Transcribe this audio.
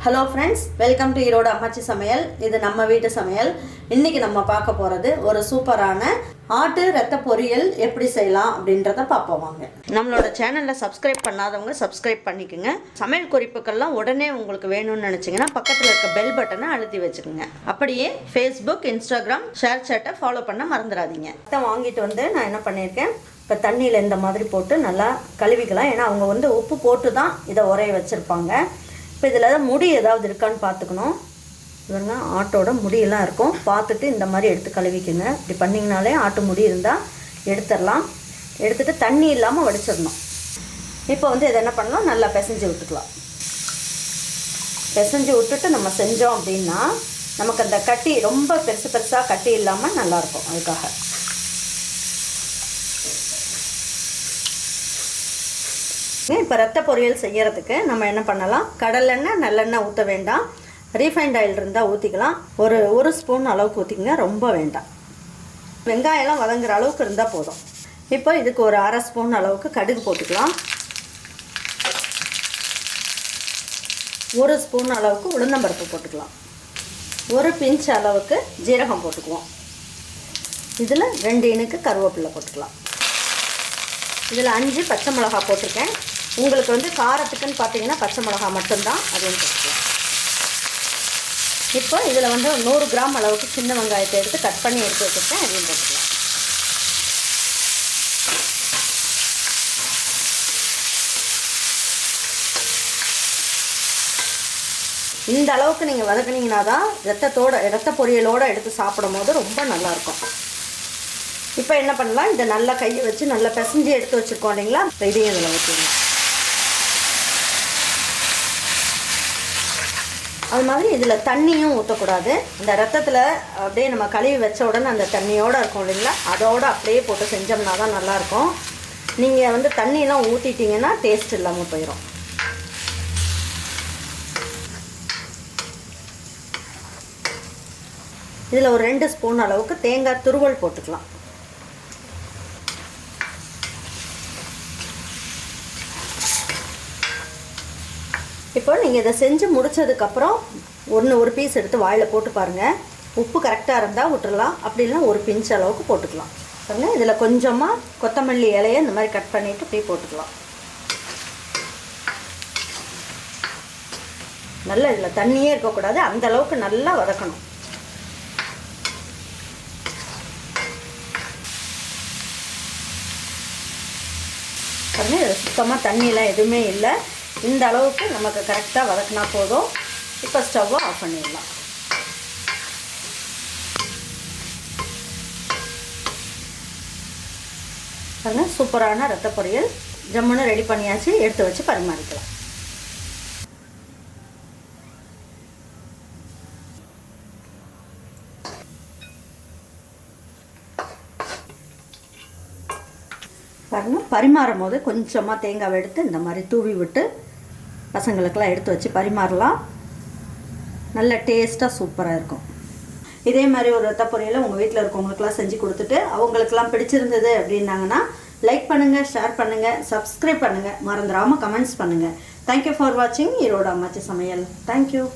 Hello friends, welcome to Erode அம்மாச்சி சமையல். இது நம்ம வீட்டு சமையல். இன்றைக்கி நம்ம பார்க்க போகிறது ஒரு சூப்பரான ஆட்டு ரத்த பொரியல் எப்படி செய்யலாம் அப்படின்றத பார்ப்போம் வாங்க. நம்மளோட சேனலில் சப்ஸ்கிரைப் பண்ணாதவங்க சப்ஸ்கிரைப் பண்ணிக்கோங்க. சமையல் குறிப்புக்கள்லாம் உடனே உங்களுக்கு வேணும்னு நினச்சிங்கன்னா பக்கத்தில் இருக்க பெல் பட்டனை அழுத்தி வச்சுக்கோங்க. அப்படியே ஃபேஸ்புக், இன்ஸ்டாகிராம், ஷேர் சேட்டை ஃபாலோ பண்ண மறந்துடாதீங்க. ரத்தம் வாங்கிட்டு வந்து நான் என்ன பண்ணியிருக்கேன், இப்போ தண்ணியில் இந்த மாதிரி போட்டு நல்லா கழுவிக்கலாம். ஏன்னா அவங்க உப்பு போட்டு தான் இதை உரைய வச்சுருப்பாங்க. இப்போ இதில் முடி ஏதாவது இருக்கான்னு பார்த்துக்கணும். இவங்க ஆட்டோட முடியெல்லாம் இருக்கும், பார்த்துட்டு இந்த மாதிரி எடுத்து கழுவிக்குங்க. இப்படி பண்ணிங்கனாலே ஆட்டு முடி இருந்தால் எடுத்துடலாம். எடுத்துகிட்டு தண்ணி இல்லாமல் வடிச்சிடணும். இப்போ இதை என்ன பண்ணலாம், நல்லா பிசைஞ்சு விட்டுக்கலாம். பிசைஞ்சு விட்டுட்டு நம்ம செஞ்சோம் அப்படின்னா நமக்கு அந்த கட்டி ரொம்ப பெருசு பெருசாக கட்டி இல்லாமல் நல்லாயிருக்கும். அதுக்காக இப்போ ரத்த பொரியல் செய்கிறதுக்கு நம்ம என்ன பண்ணலாம், கடலெண்ணெய் நல்லெண்ணெய் ஊற்ற வேண்டாம். ரீஃபைண்ட் ஆயில் இருந்தால் ஊற்றிக்கலாம். ஒரு ஸ்பூன் அளவுக்கு ஊற்றிக்கங்க, ரொம்ப வேண்டாம். வெங்காயம்லாம் வதங்குற அளவுக்கு இருந்தால் போதும். இப்போ இதுக்கு ஒரு அரை ஸ்பூன் அளவுக்கு கடுகு போட்டுக்கலாம். ஒரு ஸ்பூன் அளவுக்கு உளுந்தம்பருப்பு போட்டுக்கலாம். ஒரு பிஞ்ச் அளவுக்கு ஜீரகம் போட்டுக்குவோம். இதில் 2 இனுக்கு கருவேப்பிலை போட்டுக்கலாம். இதில் 5 பச்சை மிளகா போட்டிருக்கேன். உங்களுக்கு காரத்துக்குன்னு பார்த்தீங்கன்னா பச்சை மிளகா மட்டும்தான், அதுவும் போட்டுக்கலாம். இப்போ இதில் 100 கிராம் அளவுக்கு சின்ன வெங்காயத்தை எடுத்து கட் பண்ணி எடுத்து வச்சுருக்கேன், அதையும் போட்டுக்கலாம். இந்த அளவுக்கு நீங்கள் வதக்குனீங்கன்னா தான் ரத்த பொரியலோடு எடுத்து சாப்பிடும் போது ரொம்ப நல்லாயிருக்கும். இப்போ என்ன பண்ணலாம், இதை நல்லா கையை வச்சு நல்லா பிசைஞ்சு எடுத்து வச்சுருக்கோம் இல்லைங்களா, இதையும் இதில் ஊற்றிடலாம். அது மாதிரி இதில் தண்ணியும் ஊற்றக்கூடாது. இந்த ரத்தத்தில் அப்படியே நம்ம கழுவி வச்ச உடனே அந்த தண்ணியோடு இருக்கும் இல்லைங்களா, அதோடு அப்படியே போட்டு செஞ்சோம்னா தான் நல்லாயிருக்கும். நீங்கள் தண்ணியெலாம் ஊற்றிட்டிங்கன்னா டேஸ்ட் இல்லாமல் போயிடும். இதில் ஒரு 2 ஸ்பூன் அளவுக்கு தேங்காய் துருவல் போட்டுக்கலாம். இப்போ நீங்கள் இதை செஞ்சு முடித்ததுக்கப்புறம் ஒரு பீஸ் எடுத்து வாயில் போட்டு பாருங்கள். உப்பு கரெக்டாக இருந்தால் விட்டுடலாம், அப்படின்னா ஒரு பிஞ்ச் அளவுக்கு போட்டுக்கலாம். பாருங்கள், இதில் கொஞ்சமாக கொத்தமல்லி இலையை இந்த மாதிரி கட் பண்ணிவிட்டு அப்படியே போட்டுக்கலாம். நல்லா இதில் தண்ணியே இருக்கக்கூடாது, அந்த அளவுக்கு நல்லா வதக்கணும். பாருங்கள், இதில் சுத்தமாக தண்ணியெலாம் எதுவுமே இல்லை. இந்த அளவுக்கு நமக்கு கரெக்டாக வதக்கினா போதும். இப்போ ஸ்டவ்வை ஆஃப் பண்ணிடலாம். பாருங்கள், சூப்பரான ரத்த பொரியல் ஜம்முன்னு ரெடி பண்ணியாச்சு. எடுத்து வச்சு பரிமாறிக்கலாம். பாருங்கள், பரிமாறும் போது கொஞ்சமாக தேங்காய் எடுத்து இந்த மாதிரி தூவி விட்டு பசங்களுக்கெல்லாம் எடுத்து வச்சு பரிமாறலாம். நல்ல டேஸ்ட்டாக சூப்பராக இருக்கும். இதே மாதிரி ஒரு ரத்த பொரியலை உங்கள் வீட்டில் இருக்கவங்களுக்கெல்லாம் செஞ்சு கொடுத்துட்டு அவங்களுக்கெல்லாம் பிடிச்சிருந்தது அப்படின்னாங்கன்னா லைக் பண்ணுங்கள், ஷேர் பண்ணுங்கள், சப்ஸ்கிரைப் பண்ணுங்கள், மறந்துடாமல் கமெண்ட்ஸ் பண்ணுங்கள். தேங்க்யூ ஃபார் வாட்சிங் ஈரோடு அம்மாச்சி சமையல். தேங்க்யூ.